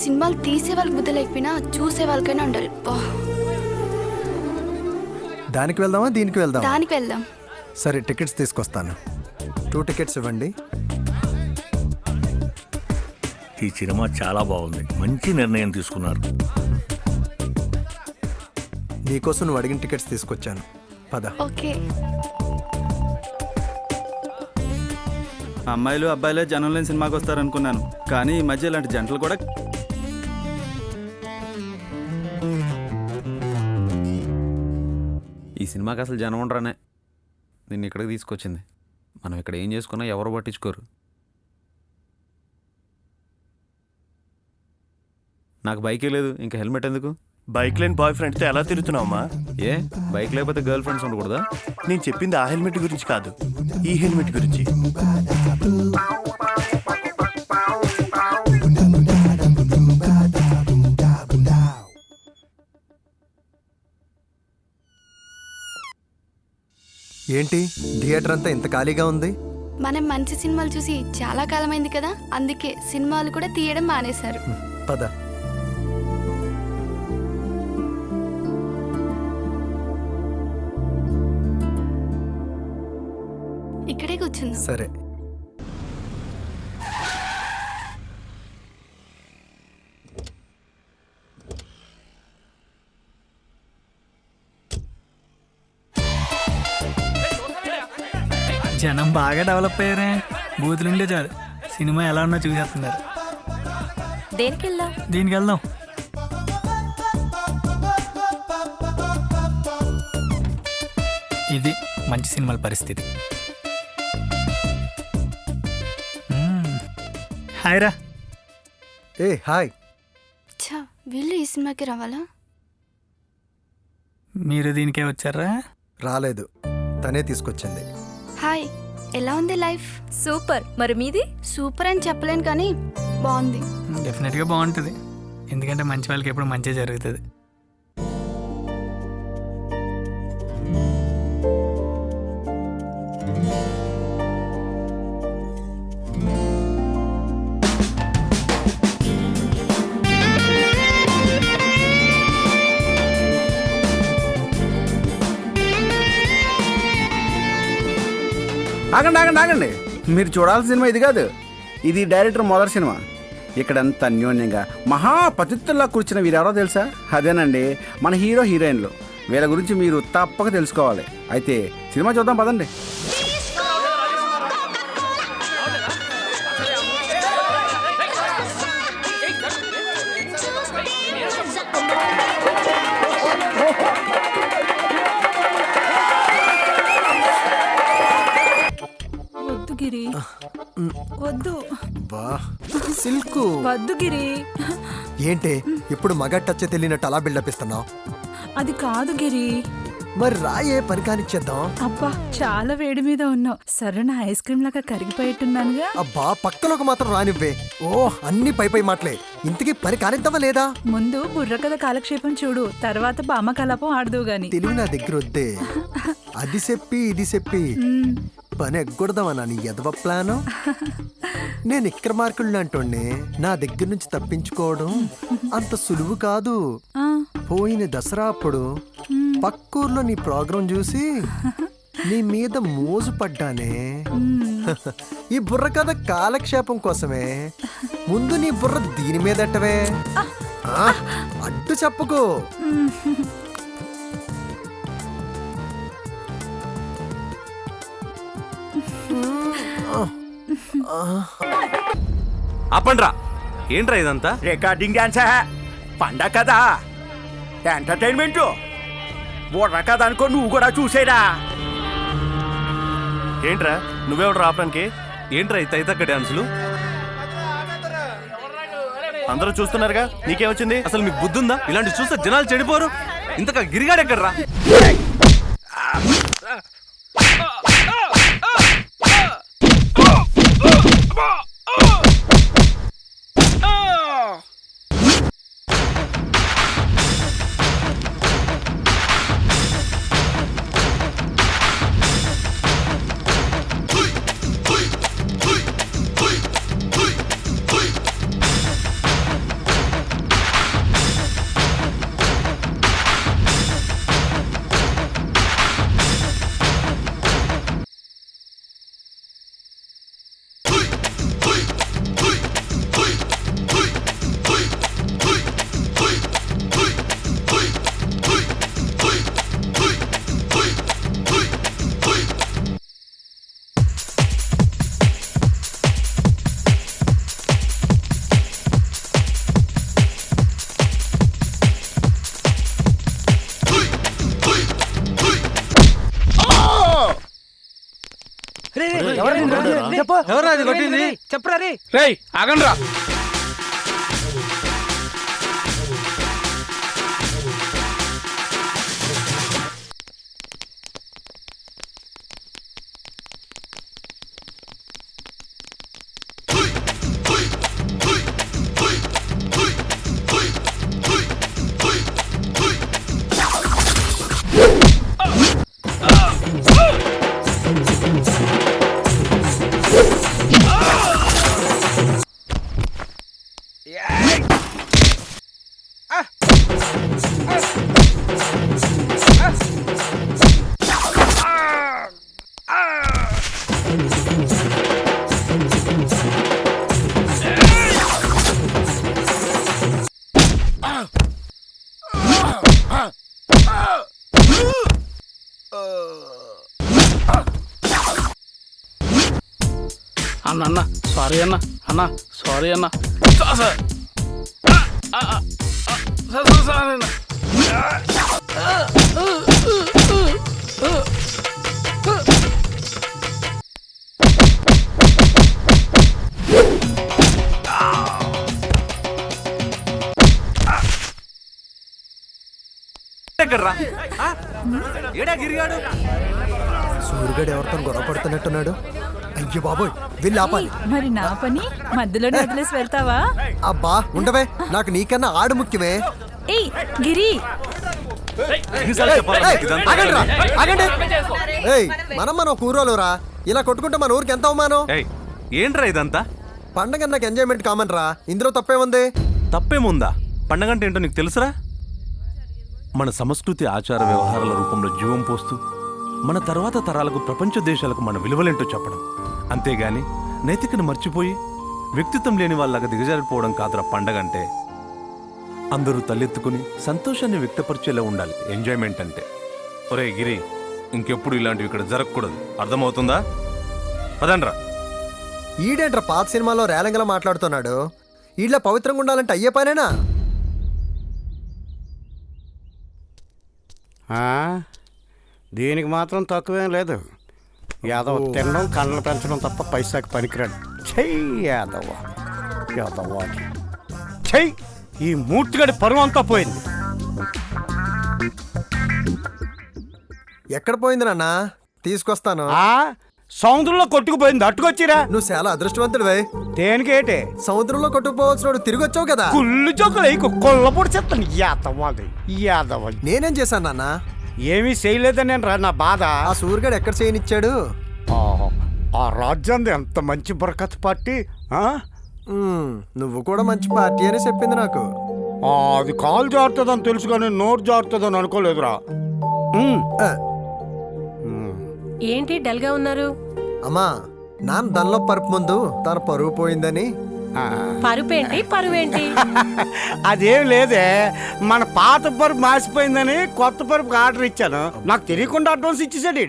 సినిమాలు తీసే వాళ్ళకి బుద్ధి లేకపోయినా చూసే వాళ్ళకైనా ఉండాలి. దానికి వెళ్దామా దీనికి వెళ్దామా? దానికి వెళ్దాం. సరే టికెట్స్ తీసుకొస్తాను. 2 టికెట్స్ ఇవ్వండి. ఈ సినిమా చాలా బాగుంది, మంచి నిర్ణయం తీసుకున్నారు. నీకోసం నువ్వు అడిగిన టికెట్స్ తీసుకొచ్చాను, పద. ఓకే. అమ్మాయిలు అబ్బాయిలే జనం లేని సినిమాకి వస్తారనుకున్నాను, కానీ ఈ మధ్య ఇలాంటి జంటలు కూడా. ఈ సినిమాకి అసలు జనం ఉండరానే నిన్ను ఇక్కడికి తీసుకొచ్చింది. మనం ఇక్కడ ఏం చేసుకున్నా ఎవరు పట్టించుకోరు. నాకు బైకే లేదు, ఇంకా హెల్మెట్ ఎందుకు? బైక్ లేని బాయ్ ఫ్రెండ్తో ఎలా తిరుగుతున్నావమ్మా? ఏ బైక్ లేకపోతే గర్ల్ ఫ్రెండ్స్ ఉండకూడదా? నేను చెప్పింది ఆ హెల్మెట్ గురించి కాదు, ఈ హెల్మెట్ గురించి. ఏంటి థియేటర్ అంతా ఇంత ఖాళీగా ఉంది? మనం మంచి సినిమాలు చూసి చాలా కాలమైంది కదా, అందుకే సినిమాలు కూడా తీయడం మానేశారు. పద. ఇక్కడే కూర్చుందాం. సరే. జనం బాగా డెవలప్ అయ్యారే. బూతులుండే చాలు సినిమా ఎలా ఉన్నా చూసేస్తున్నారు. దేనికి వెళ్దాం? దీనికి వెళ్దాం. ఇది మంచి సినిమాల పరిస్థితి. హాయ్ రా. ఏ హాయ్. ఛా, వీళ్ళు ఈ సినిమాకి రావాలా? మీరు దీనికే వచ్చారా? రాలేదు, తనే తీసుకొచ్చింది. హాయ్, ఎలా ఉంది లైఫ్? సూపర్. మరి మీది? సూపర్ అని చెప్పలేను కానీ బాగుంది. డెఫినెట్గా బాగుంటుంది, ఎందుకంటే మంచి వాళ్ళకి ఎప్పుడు మంచి జరుగుతుంది. ఆగండి ఆగండి ఆగండి, మీరు చూడాల్సిన సినిమా ఇది కాదు. ఇది డైరెక్టర్ మొదటి సినిమా. ఇక్కడంత అన్యోన్యంగా మహాపతిత్తుల్లా కూర్చున్న వీరెవరో తెలుసా? అదేనండి మన హీరో హీరోయిన్లు. వీళ్ళ గురించి మీరు తప్పక తెలుసుకోవాలి. అయితే సినిమా చూద్దాం పదండి. వద్దు గిరి, వద్దు. బా సిల్కు వద్దు గిరి. ఏంటి ఇప్పుడు మగ టచ్ తెలియనట్టు అలా బిల్డప్ ఇస్తున్నావు? అది కాదు గిరి. మరి రాయే పని కానిచ్చేద్దాం. అబ్బా చాలా వేడి మీద ఉన్నావు. సరైన ఐస్ క్రీమ్ లాగా కరిగిపోయేట్టున్నానుగా. అబ్బా పక్కలోకి మాత్రం రానివ్వే. ఓ అన్ని పై మాటలే, ఇంతకీ పని కానిద్దామా లేదా? ముందు బుర్రకథ కాలక్షేపం చూడు, తర్వాత బామ్మ కలాపం ఆడదు గాని. తెలివి నా దగ్గర వద్దే. అది చెప్పి ఇది చెప్పి పని ఎగ్గొడదామన్నా నీ ఎదవ ప్లాను. నేను ఇక్కడ మార్కులు అంటోండి, నా దగ్గర నుంచి తప్పించుకోవడం అంత సులువు కాదు. పోయిన దసరా అప్పుడు పక్కూర్లో నీ ప్రోగ్రాం చూసి నీ మీద మోజు పడ్డానే. ఈ బుర్ర కథ కాలక్షేపం కోసమే. ముందు నీ బుర్ర దీని మీద ఎట్టవే. అడ్డు చెప్పకు. ఆపండ్రా, ఏంట్రా ఇదంతా? రికార్డింగ్ డాన్సా? పండగ కదా, ఎంటర్టైన్మెంట్. బుర్ర కథ అనుకో, నువ్వు కూడా చూసేరా. ఏంట్రా నువ్వెవడు రావడానికి? ఏంట్రా ఈ తైతక్క డాన్సులు? అందరూ చూస్తున్నారుగా, నీకేమొచ్చింది? అసలు మీకు బుద్ధి ఉందా? ఇలాంటి చూస్తే జనాలు చెడిపోరు. ఇంతగా గిరిగాడు ఎక్కడ్రా? ఎవరు అది కొట్టింది చెప్పరా రే. రేయ్ ఆగండ్రా. అన్న సారీ అన్న సారీ అన్న. ఏడా గిరిగాడు? సూర్యుడు ఎవరితో గొడవ పడుతున్నట్టున్నాడు. అయ్యో బాబోయ్, వెళ్ళి ఆపాలి. మరి నా పని మధ్యలోనే వదిలేసి వెళ్తావా? అబ్బా ఉండవే, నాకు నీకన్నా ఆడు ముఖ్యమే. ఏయ్ గిరి, ఆగండిరా, ఆగండి. ఏయ్ మనం కూరలోరా, ఇలా కొట్టుకుంటే మన ఊరికి ఎంత అవమానం. ఏంట్రా ఇదంతా? పండగ నాకు ఎంజాయ్మెంట్ కామన్ రా, ఇందులో తప్పేముంది? తప్పేముందా? పండగంటే ఏంటో నీకు తెలుసురా? మన సంస్కృతి ఆచార వ్యవహారాల రూపంలో జీవం పోస్తూ మన తర్వాత తరాలకు ప్రపంచ దేశాలకు మన విలువలేంటో చెప్పడం. అంతేగాని నైతికను మర్చిపోయి వ్యక్తిత్వం లేని వాళ్ళగా దిగజారిపోవడం కాదురా పండగంటే. అందరూ తలెత్తుకుని సంతోషాన్ని వ్యక్తపరిచేలా ఉండాలి ఎంజాయ్మెంట్ అంటే. ఒరే గిరి, ఇంకెప్పుడు ఇలాంటివి ఇక్కడ జరగకూడదు, అర్థమవుతుందా? పదండ్రా. ఈడేంట్రా పాత సినిమాలో రేలంగలా మాట్లాడుతున్నాడు? ఈడ్లా పవిత్రంగా ఉండాలంటే అయ్యే పనేనా? దీనికి మాత్రం తక్కువేం లేదు. యాదవ తినడం కళ్ళను పెంచడం తప్ప పైసాకి పనికిరాడు. చెయ్యి యాదవ యాదవ చెయ్యి. ఈ మూర్తిగడి పరువు అంతా పోయింది. ఎక్కడ పోయింది నాన్న? తీసుకొస్తాను. సముద్రంలో కొట్టుకుపోయింది. అట్టుకొచ్చిరా. నువ్వు చాలా అదృష్టవంతుడివే. దేనికేటే? సముద్రంలో కొట్టుకుపోవచ్చిన తిరిగి వచ్చావు కదా. కుళ్ళు చొక్కలు కొల్ల పొడి చెప్తాను. యాదవాలి యాదవ. నేనేం చేశాను నాన్న? ఏమీ చేయలేదని నేను రా. నా బాధ ఆ సూర్యుడు ఎక్కడ చేయనిచ్చాడు? ఆ రాజ్యాన్ని ఎంత మంచి బరకత్ పార్టీ. నువ్వు కూడా మంచి పార్టీ అని చెప్పింది నాకు. అది కాలు జారుతుందని తెలుసు కానీ నోరు జారుతుందని అనుకోలేదురా. ఏంటి డల్ గా ఉన్నారు? అమ్మా, నాన్న దానిలో పరుపు ముందు తన పరువు పోయిందని. పరుపేంటి పరువేంటి? అదేం లేదే, మన పాత పరుపు మాసిపోయిందని కొత్త పరుపుకి ఆర్డర్ ఇచ్చాను. నాకు తెలియకుండా అడ్వాన్స్ ఇచ్చేసాడు.